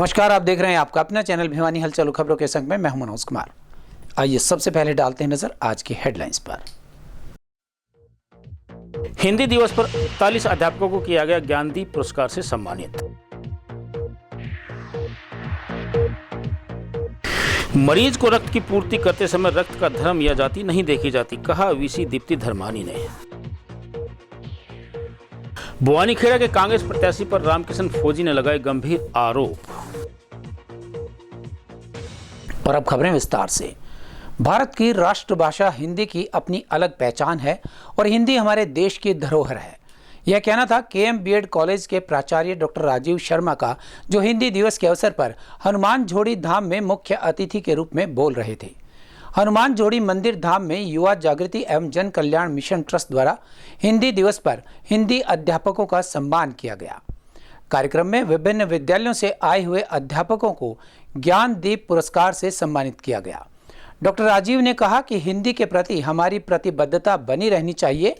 नमस्कार, आप देख रहे हैं आपका अपना चैनल भिवानी हलचल खबरों के संग में मैं हूं मनोज कुमार। आइए सबसे पहले डालते हैं नजर आज की हेडलाइंस पर। हिंदी दिवस पर 41 अध्यापकों को किया गया ज्ञानदीप पुरस्कार से सम्मानित। मरीज को रक्त की पूर्ति करते समय रक्त का धर्म या जाति नहीं देखी जाती, कहा वीसी दीप्ति धर्मानी ने। बुआनीखेड़ा के कांग्रेस प्रत्याशी पर रामकिशन फौजी ने लगाए गंभीर आरोप। और अब खबरें विस्तार से। भारत की राष्ट्रभाषा हिंदी की अपनी अलग पहचान है और हिंदी हमारे देश की धरोहर है। यह कहना था केएम बीएड कॉलेज के प्राचार्य डॉक्टर राजीव शर्मा का, जो हिंदी दिवस के अवसर पर हनुमान झोड़ी धाम में मुख्य अतिथि के रूप में बोल रहे थे। हनुमान झोड़ी मंदिर धाम में युवा जागृति एवं जन कल्याण मिशन ट्रस्ट द्वारा हिंदी दिवस पर हिंदी अध्यापकों का सम्मान किया गया। कार्यक्रम में विभिन्न विद्यालयों से आए हुए अध्यापकों को ज्ञानदीप पुरस्कार से सम्मानित किया गया। डॉक्टर राजीव ने कहा कि हिंदी के प्रति हमारी प्रतिबद्धता बनी रहनी चाहिए।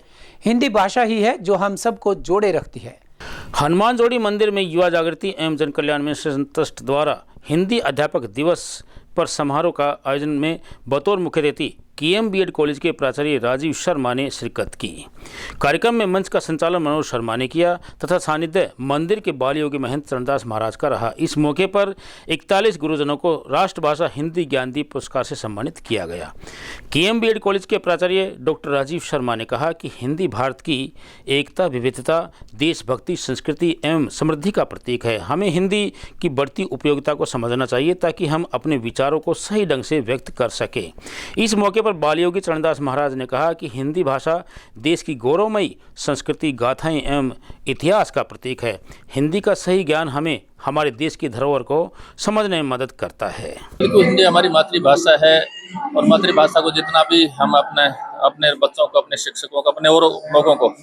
हिंदी भाषा ही है जो हम सबको जोड़े रखती है। हनुमान जोड़ी मंदिर में युवा जागृति एवं जन कल्याण मिशन ट्रस्ट द्वारा हिंदी अध्यापक दिवस पर समारोह का आयोजन में बतौर मुख्य अतिथि केएम बीएड कॉलेज के प्राचार्य राजीव शर्मा ने शिरकत की। कार्यक्रम में मंच का संचालन मनोज शर्मा ने किया तथा सानिध्य मंदिर के बाल योगी महंत चरणदास महाराज का रहा। इस मौके पर 41 गुरुजनों को राष्ट्रभाषा हिंदी ज्ञानदीप पुरस्कार से सम्मानित किया गया। केएम बीएड कॉलेज के प्राचार्य डॉक्टर राजीव शर्मा ने कहा कि हिंदी भारत की एकता, विविधता, देशभक्ति, संस्कृति एवं समृद्धि का प्रतीक है। हमें हिंदी की बढ़ती उपयोगिता को समझना चाहिए ताकि हम अपने विचारों को सही ढंग से व्यक्त कर सकें। इस मौके पर बाल योगी चरणदास महाराज ने कहा कि हिंदी भाषा देश की गौरवमयी संस्कृति, गाथाएं एवं इतिहास का प्रतीक है। हिंदी का सही ज्ञान हमें हमारे देश की धरोहर को समझने में मदद करता है। हिंदी हमारी मातृभाषा है और मातृभाषा को जितना भी हम अपने बच्चों को, अपने शिक्षकों को, अपने और लोगों को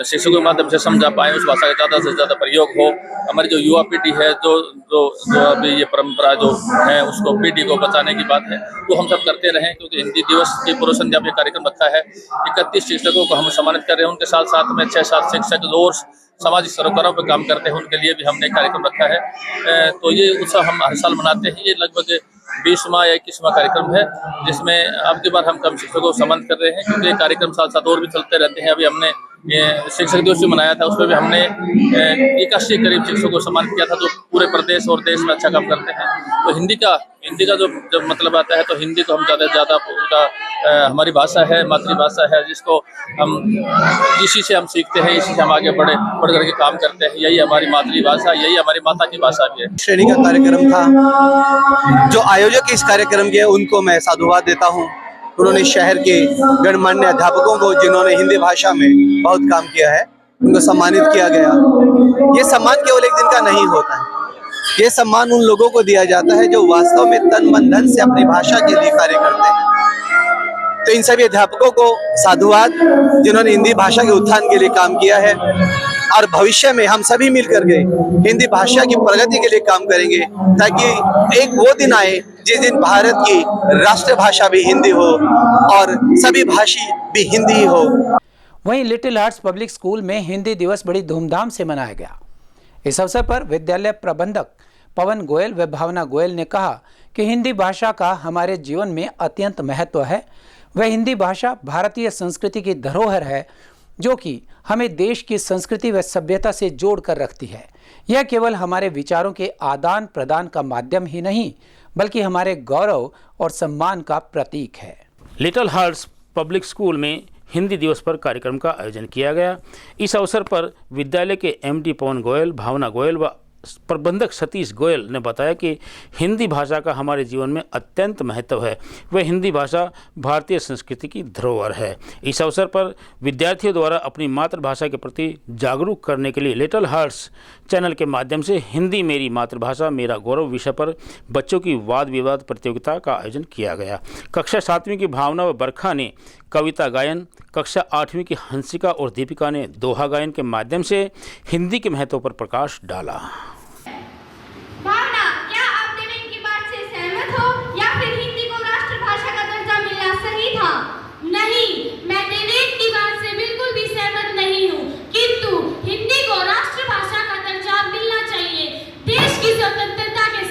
शिक्षकों के माध्यम से समझा पाएँ, उस भाषा का ज़्यादा से ज़्यादा प्रयोग हो। हमारी जो युवा पीढ़ी है, जो अभी ये परंपरा जो है उसको पीढ़ी को बचाने की बात है, तो हम सब करते रहें। क्योंकि हिंदी दिवस की पूर्व संध्या में कार्यक्रम रखा है। 31 शिक्षकों को हम सम्मानित कर रहे हैं। उनके साथ साथ में 6-7 शिक्षक और सामाजिक सरोकारों पर काम करते हैं, उनके लिए भी हमने कार्यक्रम रखा है। तो ये उत्सव हम हर साल मनाते हैं। ये लगभग 20वां या 21वां कार्यक्रम है, जिसमें अब की बार हम कम शिक्षकों को सम्मानित कर रहे हैं, क्योंकि ये कार्यक्रम साथ साथ और भी चलते रहते हैं। अभी हमने शिक्षक दिवस भी मनाया था, उसमें भी हमने 81 करीब शिक्षकों को सम्मानित किया था, जो पूरे प्रदेश और देश में अच्छा काम करते हैं। तो हिंदी का जो जब मतलब आता है, तो हिंदी को हम ज़्यादा से ज़्यादा उनका हमारी भाषा है, मातृभाषा है, जिसको हम इसी से हम सीखते हैं, इसी से हम आगे बढ़ करके काम करते हैं। यही हमारी मातृभाषा, यही हमारी माता की भाषा भी है। श्रेणी का कार्यक्रम था। जो आयोजक इस कार्यक्रम के, उनको मैं साधुवाद देता हूँ। उन्होंने शहर के गणमान्य अध्यापकों को, जिन्होंने हिंदी भाषा में बहुत काम किया है, उनको सम्मानित किया गया। ये सम्मान केवल एक दिन का नहीं होता है। ये सम्मान उन लोगों को दिया जाता है जो वास्तव में तन मन धन से अपनी भाषा के लिए कार्य करते हैं। तो इन सभी अध्यापकों को साधुवाद, जिन्होंने हिंदी भाषा के उत्थान के लिए काम किया है। और भविष्य में हम सभी मिलकर के हिंदी भाषा की प्रगति के लिए काम करेंगे, ताकि एक वो दिन आए जिस दिन भारत की राष्ट्रभाषा भी हिंदी हो और सभी भाषी भी हिंदी हो। वहीं लिटिल हार्ट्स पब्लिक स्कूल में हिंदी दिवस बड़ी धूमधाम से मनाया गया। इस अवसर पर विद्यालय प्रबंधक पवन गोयल व भावना गोयल ने कहा कि हिंदी भाषा का हमारे जीवन में अत्यंत महत्व है। वह हिंदी भाषा भारतीय संस्कृति की धरोहर है, जो कि हमें देश की संस्कृति व सभ्यता से जोड़ कर रखती है। यह केवल हमारे विचारों के आदान प्रदान का माध्यम ही नहीं, बल्कि हमारे गौरव और सम्मान का प्रतीक है। लिटिल हार्ट्स पब्लिक स्कूल में हिंदी दिवस पर कार्यक्रम का आयोजन किया गया। इस अवसर पर विद्यालय के एमडी पवन गोयल, भावना गोयल व प्रबंधक सतीश गोयल ने बताया कि हिंदी भाषा का हमारे जीवन में अत्यंत महत्व है। वह हिंदी भाषा भारतीय संस्कृति की धरोहर है। इस अवसर पर विद्यार्थियों द्वारा अपनी मातृभाषा के प्रति जागरूक करने के लिए लिटिल हार्ट्स चैनल के माध्यम से हिंदी मेरी मातृभाषा मेरा गौरव विषय पर बच्चों की वाद विवाद प्रतियोगिता का आयोजन किया गया। कक्षा 7वीं की भावना व बरखा ने कविता गायन, कक्षा 8वीं की हंसिका और दीपिका ने दोहा गायन के माध्यम से हिंदी के महत्व पर प्रकाश डाला। भावना, क्या आप देवेंद्र की बात से सहमत हो या फिर हिंदी को राष्ट्रभाषा का दर्जा मिलना सही था? नहीं, मैं देवेंद्र की बात से बिल्कुल भी सहमत नहीं हूँ, किंतु हिंदी को राष्ट्रभाषा का दर्जा मिलना चाहिए। देश की स्वतंत्रता के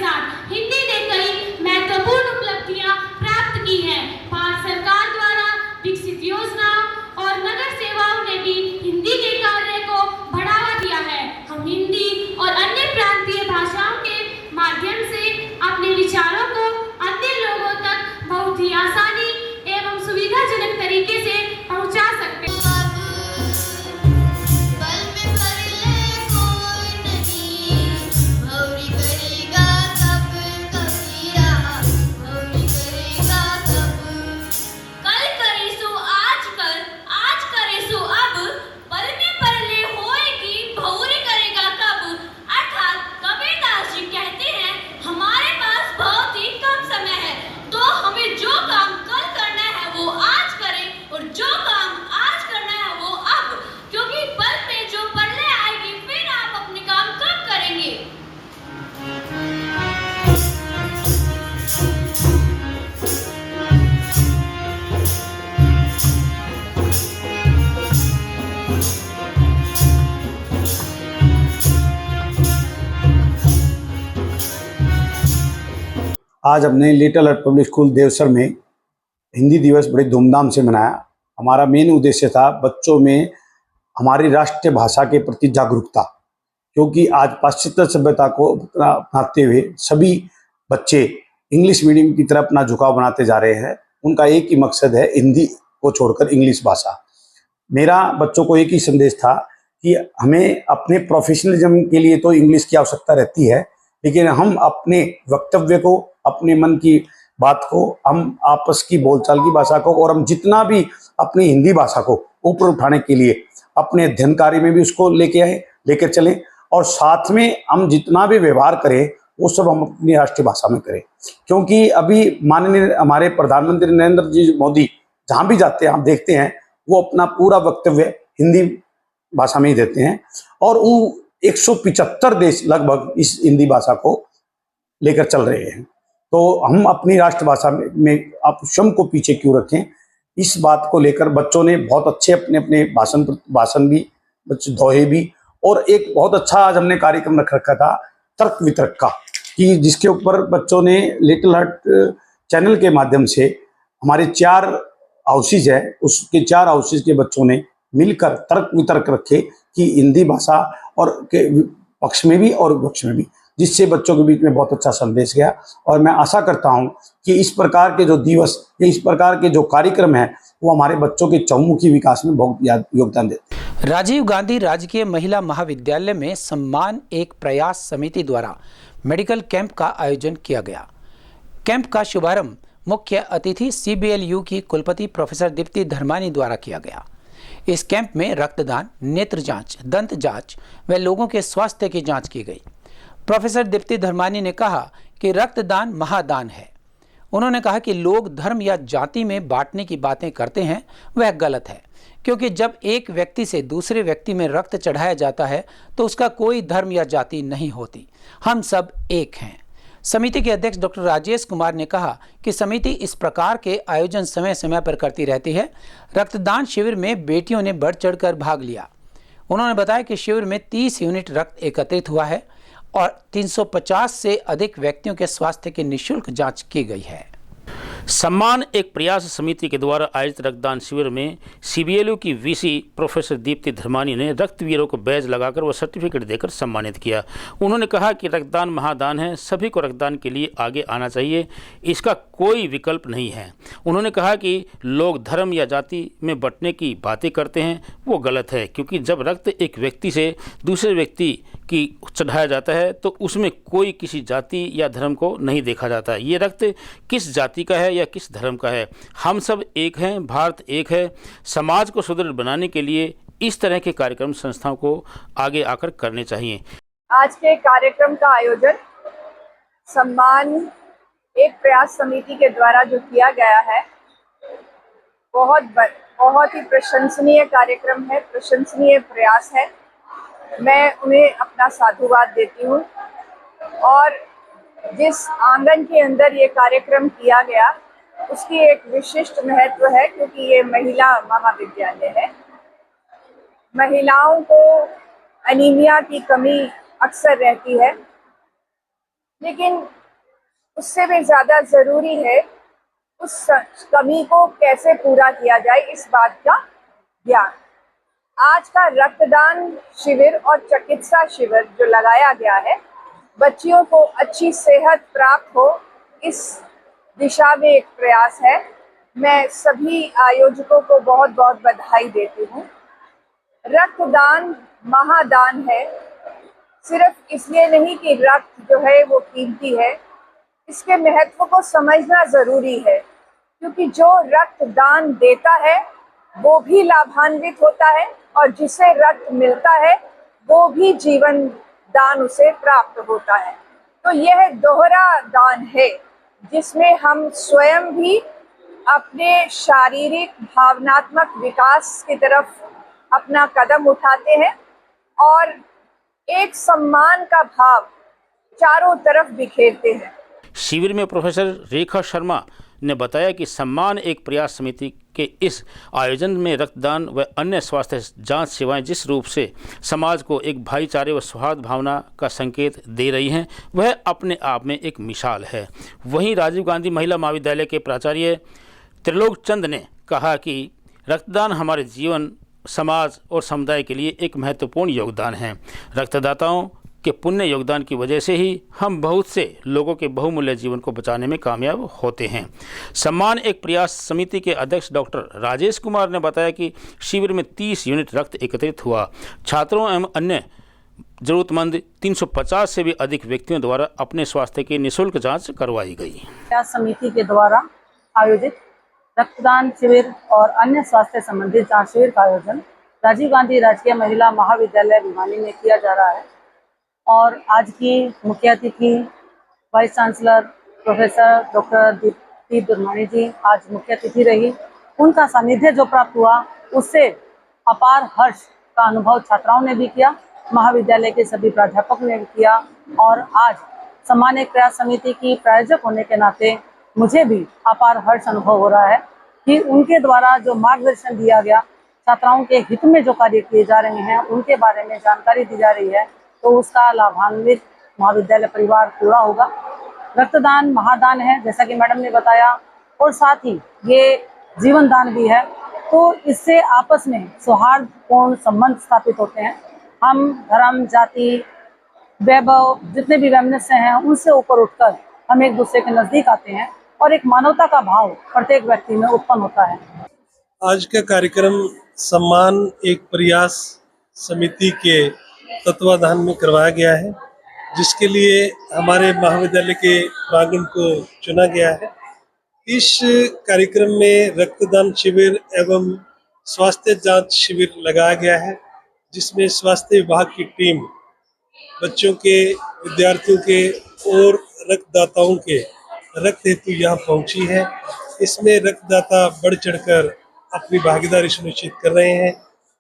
आज हमने little heart public school Devsar में हिंदी दिवस बड़े धूमधाम से मनाया। हमारा मेन उद्देश्य था बच्चों में हमारी राष्ट्रीय भाषा के प्रति जागरूकता, क्योंकि आज पाश्चात्य सभ्यता को अपनाते हुए सभी बच्चे इंग्लिश मीडियम की तरफ अपना झुकाव बनाते जा रहे हैं। उनका एक ही मकसद है हिंदी को छोड़कर इंग्लिश भाषा। मेरा बच्चों को एक ही संदेश था कि हमें अपने प्रोफेशनलिज्म के लिए तो इंग्लिश की आवश्यकता रहती है, लेकिन हम अपने वक्तव्य को, अपने मन की बात को, हम आपस की बोलचाल की भाषा को और हम जितना भी अपनी हिंदी भाषा को ऊपर उठाने के लिए अपने अध्ययन कार्य में भी उसको लेकर चलें, और साथ में हम जितना भी व्यवहार करें वो सब हम अपनी राष्ट्रीय भाषा में करें। क्योंकि अभी माननीय हमारे प्रधानमंत्री नरेंद्र जी मोदी जहाँ भी जाते हैं, आप देखते हैं वो अपना पूरा वक्तव्य हिंदी भाषा में ही देते हैं, और वो 175 देश लगभग इस हिंदी भाषा को लेकर चल रहे हैं। तो हम अपनी राष्ट्रभाषा में आप स्वयं को पीछे क्यों रखें, इस बात को लेकर बच्चों ने बहुत अच्छे अपने अपने भाषण भी बच्चे दोहे भी, और एक बहुत अच्छा आज हमने कार्यक्रम रख रखा था तर्क वितर्क का, कि जिसके ऊपर बच्चों ने लिटिल हार्ट चैनल के माध्यम से हमारे 4 हाउसेज है, उसके 4 हाउसेज के बच्चों ने मिलकर तर्क वितर्क रखे कि हिंदी भाषा और के पक्ष में भी और विपक्ष में भी, जिससे बच्चों के बीच में बहुत अच्छा संदेश गया। और मैं आशा करता हूं कि इस प्रकार के जो दिवस, इस प्रकार के जो कार्यक्रम है, वो हमारे बच्चों के चहुमुखी विकास में बहुत योगदान देते हैं। राजीव गांधी राजकीय महिला महाविद्यालय में सम्मान एक प्रयास समिति द्वारा मेडिकल कैंप का आयोजन किया गया। कैंप का शुभारंभ मुख्य अतिथि CBLU की कुलपति प्रोफेसर दीप्ति धर्मानी द्वारा किया गया। इस कैंप में रक्तदान, नेत्र जांच, दंत जांच व लोगों के स्वास्थ्य की जांच की गई। प्रोफेसर दीप्ति धर्मानी ने कहा कि रक्तदान महादान है। उन्होंने कहा कि लोग धर्म या जाति में बांटने की बातें करते हैं, वह गलत है, क्योंकि जब एक व्यक्ति से दूसरे व्यक्ति में रक्त चढ़ाया जाता है तो उसका कोई धर्म या जाति नहीं होती, हम सब एक हैं। समिति के अध्यक्ष डॉक्टर राजेश कुमार ने कहा कि समिति इस प्रकार के आयोजन समय समय पर करती रहती है। रक्तदान शिविर में बेटियों ने बढ़ चढ़कर भाग लिया। उन्होंने बताया कि शिविर में 30 यूनिट रक्त एकत्रित हुआ है और 350 से अधिक व्यक्तियों के स्वास्थ्य की निःशुल्क जांच की गई है। सम्मान एक प्रयास समिति के द्वारा आयोजित रक्तदान शिविर में CBLU की VC प्रोफेसर दीप्ति धर्मानी ने रक्तवीरों को बैज लगाकर व सर्टिफिकेट देकर सम्मानित किया। उन्होंने कहा कि रक्तदान महादान है, सभी को रक्तदान के लिए आगे आना चाहिए, इसका कोई विकल्प नहीं है। उन्होंने कहा कि लोग धर्म या जाति में बंटने की बातें करते हैं, वो गलत है, क्योंकि जब रक्त एक व्यक्ति से दूसरे व्यक्ति की चढ़ाया जाता है तो उसमें कोई किसी जाति या धर्म को नहीं देखा जाता। ये रक्त किस जाति का है या किस धर्म का है, हम सब एक हैं, भारत एक है। समाज को सुदृढ़ बनाने के लिए इस तरह के कार्यक्रम संस्थाओं को आगे आकर करने चाहिए। आज के कार्यक्रम का आयोजन सम्मान एक प्रयास समिति के द्वारा जो किया गया है, बहुत ही प्रशंसनीय कार्यक्रम है, प्रशंसनीय प्रयास है। मैं उन्हें अपना साधुवाद देती हूँ। और जिस आंगन के अंदर ये कार्यक्रम किया गया उसकी एक विशिष्ट महत्व है, क्योंकि ये महिला महाविद्यालय है। महिलाओं को एनीमिया की कमी अक्सर रहती है, लेकिन उससे भी ज़्यादा ज़रूरी है उस कमी को कैसे पूरा किया जाए, इस बात का ध्यान। आज का रक्तदान शिविर और चिकित्सा शिविर जो लगाया गया है, बच्चियों को अच्छी सेहत प्राप्त हो, इस दिशा में एक प्रयास है। मैं सभी आयोजकों को बहुत बहुत बधाई देती हूँ। रक्तदान महादान है, सिर्फ इसलिए नहीं कि रक्त जो है वो कीमती है, इसके महत्व को समझना ज़रूरी है, क्योंकि जो रक्तदान देता है वो भी लाभान्वित होता है और जिसे रक्त मिलता है वो भी जीवन दान उसे प्राप्त होता है। तो यह दोहरा दान है, जिसमें हम स्वयं भी अपने शारीरिक भावनात्मक विकास की तरफ अपना कदम उठाते हैं और एक सम्मान का भाव चारों तरफ बिखेरते हैं। शिविर में प्रोफेसर रेखा शर्मा ने बताया कि सम्मान एक प्रयास समिति के इस आयोजन में रक्तदान व अन्य स्वास्थ्य जांच सेवाएं जिस रूप से समाज को एक भाईचारे व सौहार्द भावना का संकेत दे रही हैं, वह अपने आप में एक मिसाल है। वहीं राजीव गांधी महिला महाविद्यालय के प्राचार्य त्रिलोक चंद ने कहा कि रक्तदान हमारे जीवन, समाज और समुदाय के लिए एक महत्वपूर्ण योगदान है। रक्तदाताओं के पुण्य योगदान की वजह से ही हम बहुत से लोगों के बहुमूल्य जीवन को बचाने में कामयाब होते हैं। सम्मान एक प्रयास समिति के अध्यक्ष डॉक्टर राजेश कुमार ने बताया कि शिविर में 30 यूनिट रक्त एकत्रित हुआ। छात्रों एवं अन्य जरूरतमंद 350 से भी अधिक व्यक्तियों द्वारा अपने स्वास्थ्य की निःशुल्क जांच करवाई गई। प्रयास समिति के द्वारा आयोजित रक्तदान शिविर और अन्य स्वास्थ्य संबंधित जांच शिविर का आयोजन राजीव गांधी राजकीय महिला महाविद्यालय भिवानी में किया जा रहा है और आज की मुख्य अतिथि vice chancellor professor doctor Deepti Durmani ji आज मुख्य अतिथि रही। उनका सानिध्य जो प्राप्त हुआ उससे अपार हर्ष का अनुभव छात्राओं ने भी किया, महाविद्यालय के सभी प्राध्यापकों ने भी किया और आज सम्मान एक प्रयास समिति की प्रायोजक होने के नाते मुझे भी अपार हर्ष अनुभव हो रहा है कि उनके द्वारा जो मार्गदर्शन दिया गया, छात्राओं के हित में जो कार्य किए जा रहे हैं उनके बारे में जानकारी दी जा रही है, तो उसका लाभान्वित महाविद्यालय परिवार पूरा होगा। रक्तदान महादान है जैसा कि मैडम ने बताया और साथ ही ये जीवन दान भी है, तो इससे आपस में सौहार्दपूर्ण संबंध स्थापित होते हैं। हम धर्म, जाति, वैभव जितने भी वैमनस्य हैं उनसे ऊपर उठकर हम एक दूसरे के नज़दीक आते हैं और एक मानवता का भाव प्रत्येक व्यक्ति में उत्पन्न होता है। आज का कार्यक्रम सम्मान एक प्रयास समिति के तत्वाधान में करवाया गया है, जिसके लिए हमारे महाविद्यालय के प्रांगण को चुना गया है। इस कार्यक्रम में रक्तदान शिविर एवं स्वास्थ्य जांच शिविर लगाया गया है, जिसमें स्वास्थ्य विभाग की टीम बच्चों के, विद्यार्थियों के और रक्तदाताओं के रक्त हेतु यहाँ पहुंची है। इसमें रक्तदाता बढ़ चढ़कर अपनी भागीदारी सुनिश्चित कर रहे हैं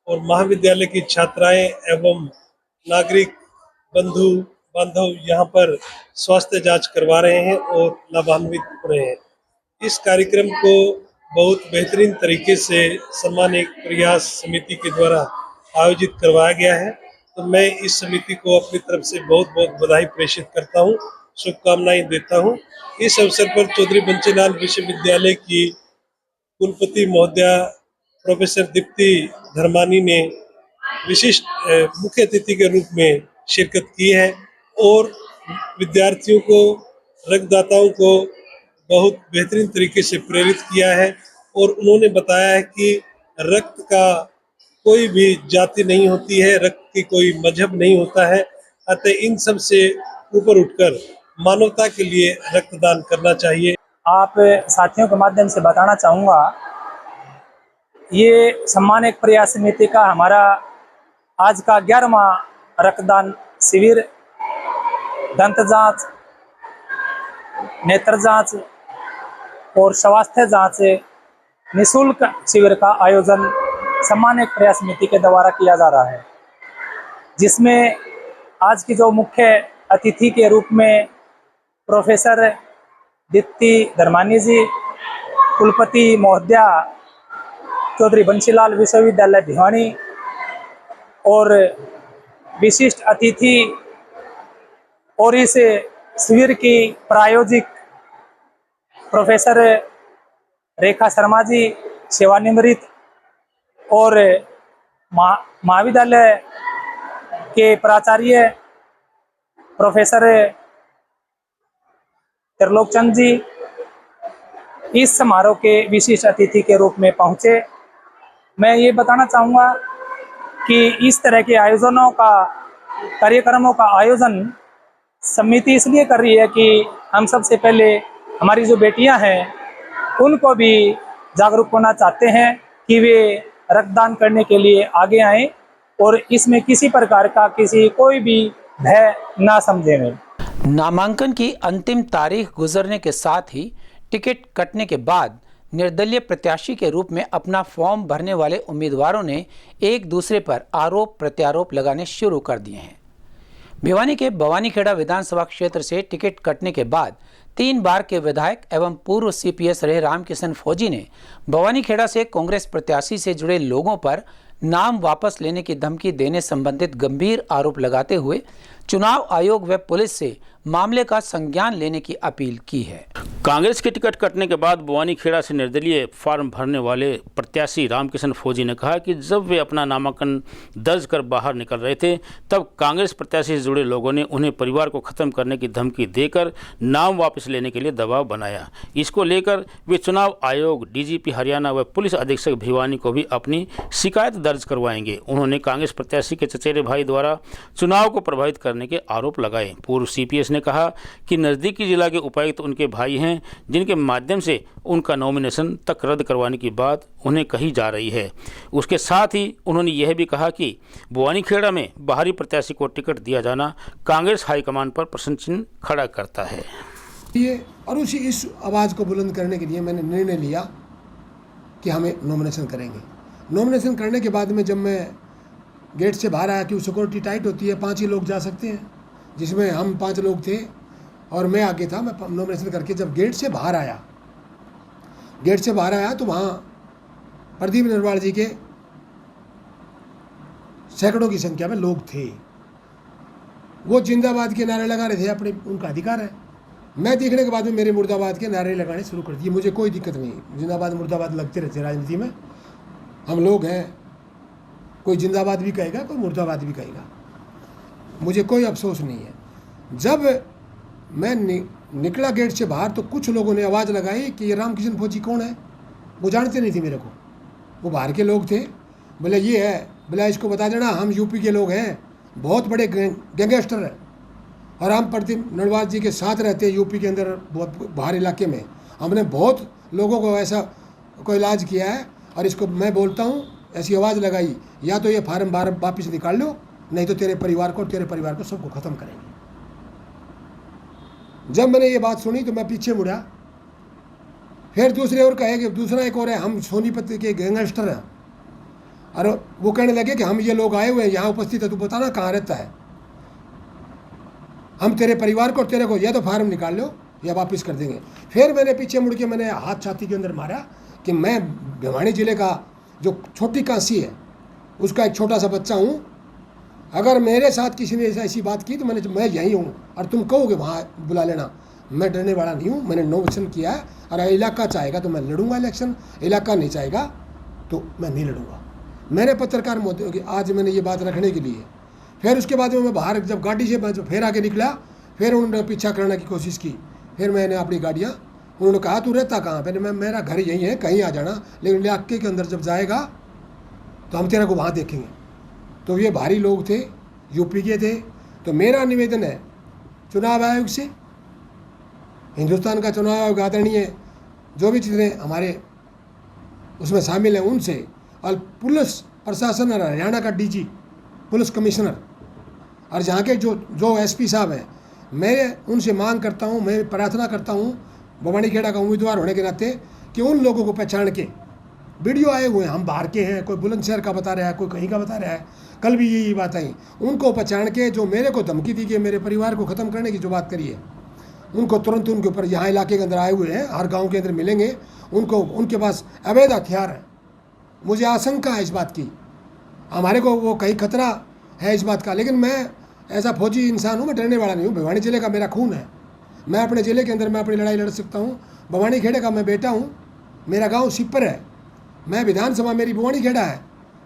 और महाविद्यालय की छात्राएं एवं नागरिक बंधु बांधव यहाँ पर स्वास्थ्य जांच करवा रहे हैं और लाभान्वित हो रहे हैं। इस कार्यक्रम को बहुत बेहतरीन तरीके से सम्मान एक प्रयास समिति के द्वारा आयोजित करवाया गया है, तो मैं इस समिति को अपनी तरफ से बहुत बहुत बधाई प्रेषित करता हूँ, शुभकामनाएं देता हूँ। इस अवसर पर चौधरी बंसीलाल विश्वविद्यालय की कुलपति महोदया प्रोफेसर दीप्ति धर्मानी ने विशिष्ट मुख्य अतिथि के रूप में शिरकत की है और विद्यार्थियों को, रक्तदाताओं को बहुत बेहतरीन तरीके से प्रेरित किया है और उन्होंने बताया है कि रक्त का कोई भी जाति नहीं होती है, रक्त की कोई मजहब नहीं होता है, अतः इन सब से ऊपर उठकर मानवता के लिए रक्तदान करना चाहिए। आप साथियों के माध्यम से बताना चाहूँगा, ये सम्मान एक प्रयास समिति का हमारा आज का 11वां रक्तदान शिविर दंत जांच, नेत्र जांच और स्वास्थ्य जांच निःशुल्क शिविर का आयोजन सम्मान एक प्रयास समिति के द्वारा किया जा रहा है, जिसमें आज की जो मुख्य अतिथि के रूप में प्रोफेसर दीप्ति धर्मानी जी, कुलपति महोदया चौधरी बंसीलाल विश्वविद्यालय भिवानी और विशिष्ट अतिथि और इस शिविर की प्रायोजक प्रोफेसर रेखा शर्मा जी सेवानिवृत्त और महाविद्यालय के प्राचार्य प्रोफेसर त्रिलोक चंद जी इस समारोह के विशिष्ट अतिथि के रूप में पहुंचे। मैं ये बताना चाहूँगा कि इस तरह के आयोजनों का, कार्यक्रमों का आयोजन समिति इसलिए कर रही है कि हम सबसे पहले हमारी जो बेटियां हैं उनको भी जागरूक होना चाहते हैं कि वे रक्तदान करने के लिए आगे आएं और इसमें किसी प्रकार का कोई भी भय ना समझें। नामांकन की अंतिम तारीख गुजरने के साथ ही टिकट कटने के बाद निर्दलीय प्रत्याशी के रूप में अपना फॉर्म भरने वाले उम्मीदवारों ने एक दूसरे पर आरोप प्रत्यारोप लगाने शुरू कर दिए हैं। भिवानी के भवानीखेड़ा विधानसभा क्षेत्र से टिकट कटने के बाद 3 बार के विधायक एवं पूर्व सीपीएस रहे रामकिशन फौजी ने भवानीखेड़ा से कांग्रेस प्रत्याशी से जुड़े लोगों पर नाम वापस लेने की धमकी देने संबंधित गंभीर आरोप लगाते हुए चुनाव आयोग व पुलिस से मामले का संज्ञान लेने की अपील की है। कांग्रेस के टिकट कटने के बाद भवानीखेड़ा से निर्दलीय फार्म भरने वाले प्रत्याशी रामकिशन फौजी ने कहा कि जब वे अपना नामांकन दर्ज कर बाहर निकल रहे थे तब कांग्रेस प्रत्याशी से जुड़े लोगों ने उन्हें परिवार को खत्म करने की धमकी देकर नाम वापस लेने के लिए दबाव बनाया। इसको लेकर वे चुनाव आयोग, डीजीपी हरियाणा व पुलिस अधीक्षक भिवानी को भी अपनी शिकायत दर्ज करवाएंगे। उन्होंने कांग्रेस प्रत्याशी के चचेरे भाई द्वारा चुनाव को प्रभावित करने के आरोप लगाए। पूर्व सीपीएस ने कहा कि नज़दीकी जिला के उपायुक्त उनके भाई हैं, जिनके माध्यम से उनका नॉमिनेशन तक रद्द करवाने की बात उन्हें कही जा रही है। उसके साथ ही उन्होंने यह भी कहा कि भवानीखेड़ा में बाहरी प्रत्याशी को टिकट दिया जाना कांग्रेस हाईकमान पर प्रश्न चिन्ह खड़ा करता है। और इस आवाज़ को बुलंद करने के लिए मैंने निर्णय लिया कि हमें नॉमिनेशन करेंगे। नॉमिनेशन करने के बाद में जब मैं गेट से बाहर आया, कि सिक्योरिटी टाइट होती है, 5 ही लोग जा सकते हैं, जिसमें हम 5 लोग थे और मैं आगे था। मैं नॉमिनेशन करके जब गेट से बाहर आया तो वहाँ प्रदीप नरवाल जी के सैकड़ों की संख्या में लोग थे। वो जिंदाबाद के नारे लगा रहे थे, अपने उनका अधिकार है। मैं देखने के बाद में मेरे मुर्दाबाद के नारे लगाने शुरू कर दिए। मुझे कोई दिक्कत नहीं, जिंदाबाद मुर्दाबाद लगते रहते राजनीति में, हम लोग हैं। कोई जिंदाबाद भी कहेगा, कोई मुर्दाबाद भी कहेगा, मुझे कोई अफसोस नहीं है। जब मैं निकला गेट से बाहर तो कुछ लोगों ने आवाज़ लगाई कि ये रामकिशन फौजी कौन है। वो जानते नहीं थे मेरे को, वो बाहर के लोग थे। बोले ये है, बोला इसको बता देना हम यूपी के लोग हैं, बहुत बड़े गैंगस्टर हैं, और हम प्रदीप नरवाल जी के साथ रहते हैं यूपी के अंदर, बहुत बाहर इलाके में। हमने बहुत लोगों को ऐसा को इलाज किया है। और इसको मैं बोलता हूँ, ऐसी आवाज़ लगाई, या तो ये फार्म वापस निकाल लो, नहीं तो तेरे परिवार को सबको ख़त्म करेंगे। जब मैंने ये बात सुनी तो मैं पीछे मुड़ा। फिर दूसरे और कहे कि दूसरा एक और है, हम सोनीपत के गैंगस्टर हैं, और वो कहने लगे कि हम ये लोग आए हुए हैं, यहाँ उपस्थित है, तू बताना कहाँ रहता है, हम तेरे परिवार को और तेरे को या तो फार्म निकाल लो या वापस कर देंगे। फिर मैंने पीछे मुड़ के मैंने हाथ छाती के अंदर मारा कि मैं भिवानी ज़िले का जो छोटी काशी है उसका एक छोटा सा बच्चा हूँ। अगर मेरे साथ किसी ने ऐसी बात की तो मैं यहीं हूँ, और तुम कहोगे वहाँ बुला लेना। मैं डरने वाला नहीं हूँ। मैंने नॉमिनेशन किया है, और इलाका चाहेगा तो मैं लड़ूंगा इलेक्शन, इलाका नहीं चाहेगा तो मैं नहीं लड़ूंगा। मैंने पत्रकार मोदी की आज मैंने ये बात रखने के लिए। फिर उसके बाद में मैं बाहर जब गाड़ी से फिर आगे निकला, फिर उन्होंने पीछा करने की कोशिश की। फिर मैंने अपनी गाड़ियाँ, उन्होंने कहा तू रहता कहाँ पे, मेरा घर यहीं है, कहीं आ जाना, लेकिन इलाके के अंदर जब जाएगा तो हम तेरा को वहाँ देखेंगे। तो ये भारी लोग थे, यूपी के थे। तो मेरा निवेदन है चुनाव आयोग से, हिंदुस्तान का चुनाव आयोग आदरणीय जो भी चीज़ें हमारे उसमें शामिल हैं उनसे, और पुलिस प्रशासन और हरियाणा का डीजी पुलिस कमिश्नर और जहाँ के जो एसपी साहब हैं, मैं उनसे मांग करता हूँ, मैं प्रार्थना करता हूँ भवानीखेड़ा का उम्मीदवार होने के नाते कि उन लोगों को पहचान के, वीडियो आए हुए हैं, हम बाहर के हैं, कोई बुलंदशहर का बता रहा है, कोई कहीं का बता रहा है, कल भी यही बात आई, उनको पहचान के जो मेरे को धमकी दी कि मेरे परिवार को ख़त्म करने की जो बात करी है, उनको तुरंत उनके ऊपर यहाँ इलाके के अंदर आए हुए हैं, हर गाँव के अंदर मिलेंगे उनको। उनके पास अवैध हथियार है, मुझे आशंका है इस बात की, हमारे को वो कहीं खतरा है इस बात का। लेकिन मैं ऐसा फौजी इंसान हूँ, मैं डरने वाला नहीं हूँ। भिवानी ज़िले का मेरा खून है, मैं अपने ज़िले के अंदर मैं अपनी लड़ाई लड़ सकता हूँ। भवानीखेड़ा का मैं बेटा हूँ, मेरा गांव सिप्पर है, मैं विधानसभा मेरी भवानीखेड़ा है,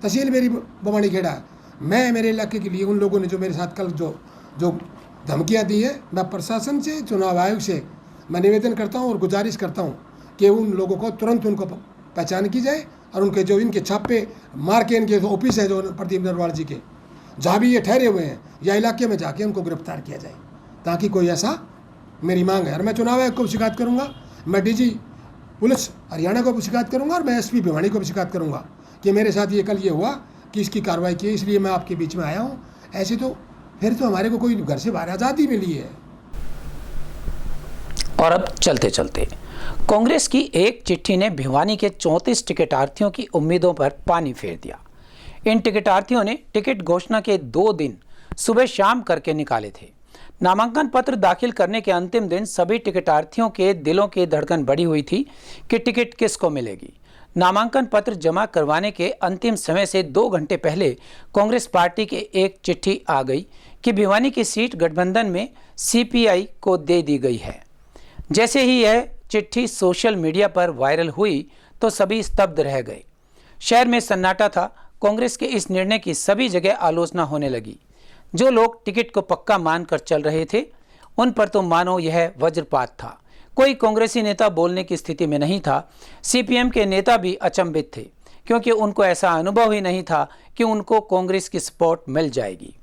तहसील मेरी भवानीखेड़ा है। मैं मेरे इलाके के लिए उन लोगों ने जो मेरे साथ कल जो धमकियाँ दी है, मैं प्रशासन से, चुनाव आयोग से मैं निवेदन करता हूँ और गुजारिश करता हूँ कि उन लोगों को तुरंत उनको पहचान की जाए, और उनके जो इनके छापे मार के इनके ऑफिस है जो प्रदीप नरवाल जी के, जहाँ भी ये ठहरे हुए हैं या इलाके में जाके उनको गिरफ्तार किया जाए, ताकि कोई ऐसा मेरी मांग है। और मैं चुनाव आयोग को शिकायत करूँगा, मैं डीजी पुलिस हरियाणा को भी शिकायत करूँगा, और मैं एसपी भिवानी को भी शिकायत करूँगा कि मेरे साथ ये कल ये हुआ कि इसकी कार्रवाई की, इसलिए मैं आपके बीच में आया हूँ। ऐसे तो फिर तो हमारे को कोई घर से बाहर आज़ादी मिली है। और अब चलते चलते कांग्रेस की एक चिट्ठी ने भिवानी के 34 टिकटार्थियों की उम्मीदों पर पानी फेर दिया। इन टिकटार्थियों ने टिकट घोषणा के 2 दिन सुबह शाम करके निकाले थे। नामांकन पत्र दाखिल करने के अंतिम दिन सभी टिकटार्थियों के दिलों की धड़कन बढ़ी हुई थी कि टिकट किसको मिलेगी। नामांकन पत्र जमा करवाने के अंतिम समय से 2 घंटे पहले कांग्रेस पार्टी के एक चिट्ठी आ गई कि भिवानी की सीट गठबंधन में सीपीआई को दे दी गई है। जैसे ही यह चिट्ठी सोशल मीडिया पर वायरल हुई तो सभी स्तब्ध रह गए। शहर में सन्नाटा था। कांग्रेस के इस निर्णय की सभी जगह आलोचना होने लगी। जो लोग टिकट को पक्का मानकर चल रहे थे उन पर तो मानो यह वज्रपात था। कोई कांग्रेसी नेता बोलने की स्थिति में नहीं था। सीपीएम के नेता भी अचंभित थे क्योंकि उनको ऐसा अनुभव ही नहीं था कि उनको कांग्रेस की सपोर्ट मिल जाएगी।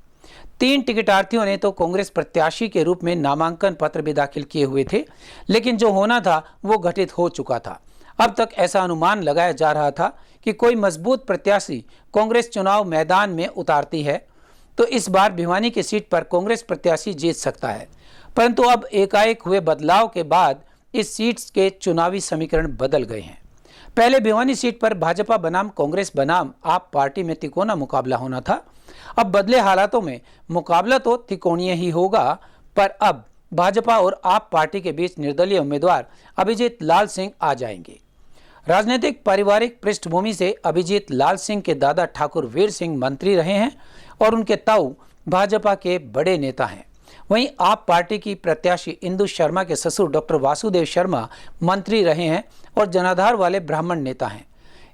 3 टिकटार्थियों ने तो कांग्रेस प्रत्याशी के रूप में नामांकन पत्र भी दाखिल किए हुए थे, लेकिन जो होना था वो घटित हो चुका था। अब तक ऐसा अनुमान लगाया जा रहा था कि कोई मजबूत प्रत्याशी कांग्रेस चुनाव मैदान में उतारती है तो इस बार भिवानी की सीट पर कांग्रेस प्रत्याशी जीत सकता है। परंतु अब एकाएक हुए बदलाव के बाद इस सीट के चुनावी समीकरण बदल गए हैं। पहले भिवानी सीट पर भाजपा बनाम कांग्रेस बनाम आप पार्टी में तिकोना मुकाबला होना था। अब बदले हालातों में मुकाबला तो तिकोणीय ही होगा, पर अब भाजपा और आप पार्टी के बीच निर्दलीय उम्मीदवार अभिजीत लाल सिंह आ जाएंगे। राजनीतिक पारिवारिक पृष्ठभूमि से अभिजीत लाल सिंह के दादा ठाकुर वीर सिंह मंत्री रहे हैं और उनके ताऊ भाजपा के बड़े नेता हैं। वहीं आप पार्टी की प्रत्याशी इंदु शर्मा के ससुर डॉक्टर वासुदेव शर्मा मंत्री रहे हैं और जनाधार वाले ब्राह्मण नेता हैं।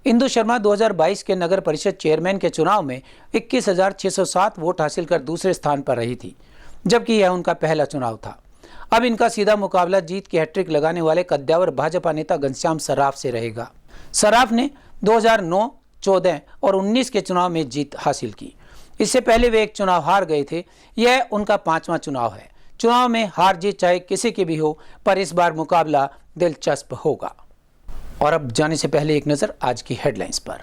इंदु शर्मा 2022 के नगर परिषद चेयरमैन के चुनाव में 21,607 वोट हासिल कर दूसरे स्थान पर रही थी, जबकि यह उनका पहला चुनाव था। अब इनका सीधा मुकाबला जीत की हैट्रिक लगाने वाले कद्दावर भाजपा नेता घनश्याम सर्राफ से रहेगा। सर्राफ ने 2009, 14 और 19 के चुनाव में जीत हासिल की। इससे पहले वे एक चुनाव हार गए थे। यह उनका 5वां चुनाव है। चुनाव में हार जीत चाहे किसी की भी हो, पर इस बार मुकाबला दिलचस्प होगा। और अब जाने से पहले एक नजर आज की हेडलाइंस पर।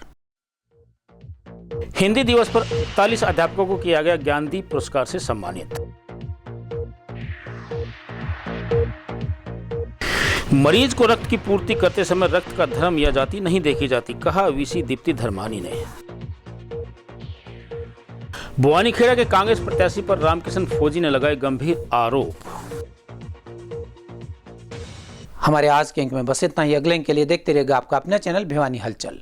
हिंदी दिवस पर 41 अध्यापकों को किया गया ज्ञानदीप पुरस्कार से सम्मानित। मरीज को रक्त की पूर्ति करते समय रक्त का धर्म या जाति नहीं देखी जाती, कहा वीसी दीप्ति धर्मानी ने। बुआनीखेड़ा के कांग्रेस प्रत्याशी पर रामकिशन फौजी ने लगाए गंभीर आरोप। हमारे आज के अंक में बस इतना ही। अगले अंक के लिए देखते रहिएगा आपका अपना चैनल भिवानी हलचल।